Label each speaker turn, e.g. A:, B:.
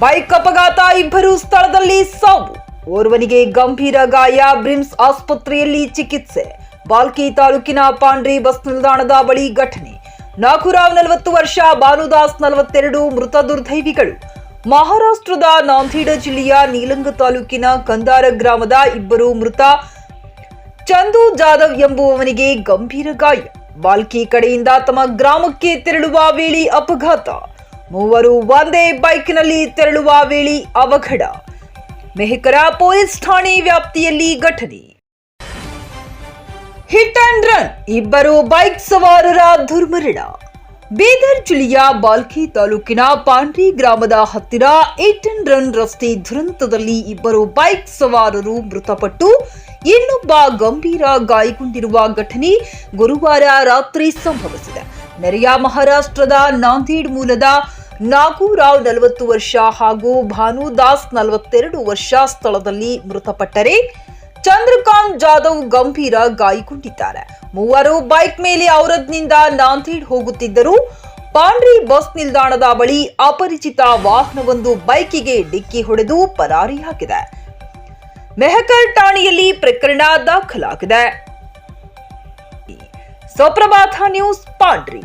A: Bike ಅಪಘಾತ, ಇಬ್ಬರು ಸ್ಥಳದಲ್ಲಿ ಸಾವು, ಓರ್ವನಿಗೆ ಗಂಭೀರ ಗಾಯ, ಬ್ರಿಮ್ಸ್ ಆಸ್ಪತ್ರೆಯಲ್ಲಿ ಚಿಕಿತ್ಸೆ. ಬಾಲ್ಕಿ ತಾಲೂಕಿನ ಪಾಂಡ್ರಿ ಬಸ್ ನಿಲ್ದಾಣದ ಬಳಿ ಘಟನೆ. ನಾಕುರಾವ್ 40 ವರ್ಷ, ಭಾನುದಾಸ್ 42 ಮೃತ ದುರ್ದೈವಿಗಳು. ಮಹಾರಾಷ್ಟ್ರದ ನಾಂದೇಡ್ ಜಿಲ್ಲೆಯ ನೀಲಂಗ ತಾಲೂಕಿನ ಕಂದಾರ ಗ್ರಾಮದ ಇಬ್ಬರು ಮೃತ. ಚಂದು ಜಾಧವ್ ಎಂಬುವವನಿಗೆ ಗಂಭೀರ ಗಾಯ. ಬಾಲ್ಕಿ ಕಡೆಯಿಂದ ತಮ್ಮ ಗ್ರಾಮಕ್ಕೆ ತೆರಳುವ ವೇಳೆ ಅಪಘಾತ. ಮೂವರು ಒಂದೇ ಬೈಕ್ನಲ್ಲಿ ತೆರಳುವ ವೇಳೆ ಅವಘಡ. ಮೆಹಕರ ಪೊಲೀಸ್ ಠಾಣೆ ವ್ಯಾಪ್ತಿಯಲ್ಲಿ ಘಟನೆ. ಹಿಟ್ ಅಂಡ್ ರನ್, ಇಬ್ಬರು ಬೈಕ್ ಸವಾರರ ದುರ್ಮರಣ. ಬೀದರ್ ಜಿಲ್ಲೆಯ ಬಾಲ್ಕಿ ತಾಲೂಕಿನ ಪಾಂಡ್ರಿ ಗ್ರಾಮದ ಹತ್ತಿರ ಹಿಟ್ ಅಂಡ್ ರನ್ ರಸ್ತೆ ದುರಂತದಲ್ಲಿ ಇಬ್ಬರು ಬೈಕ್ ಸವಾರರು ಮೃತಪಟ್ಟು ಇನ್ನೊಬ್ಬ ಗಂಭೀರ ಗಾಯಗೊಂಡಿರುವ ಘಟನೆ ಗುರುವಾರ ರಾತ್ರಿ ಸಂಭವಿಸಿದೆ. ನೆರೆಯ ಮಹಾರಾಷ್ಟ್ರದ ನಾಂದೇಡ್ ಮೂಲದ ನಾಗೂರಾವ್ 40 ವರ್ಷ ಹಾಗೂ ಭಾನುದಾಸ್ 42 ವರ್ಷ ಸ್ಥಳದಲ್ಲಿ ಮೃತಪಟ್ಟರೆ, ಚಂದ್ರಕಾಂತ್ ಜಾಧವ್ ಗಂಭೀರ ಗಾಯಗೊಂಡಿದ್ದಾರೆ. ಮೂವರು ಬೈಕ್ ಮೇಲೆ ಔರದ್ನಿಂದ ನಾಂದೇಡ್ ಹೋಗುತ್ತಿದ್ದರು. ಪಾಂಡ್ರಿ ಬಸ್ ನಿಲ್ದಾಣದ ಬಳಿ ಅಪರಿಚಿತ ವಾಹನವೊಂದು ಬೈಕಿಗೆ ಡಿಕ್ಕಿ ಹೊಡೆದು ಪರಾರಿಯಾಗಿದೆ. ಮೆಹಕರ್ ಠಾಣೆಯಲ್ಲಿ ಪ್ರಕರಣ ದಾಖಲಾಗಿದೆ. ಸುಪ್ರಭಾತ ನ್ಯೂಸ್, ಪಾಂಡ್ರಿ.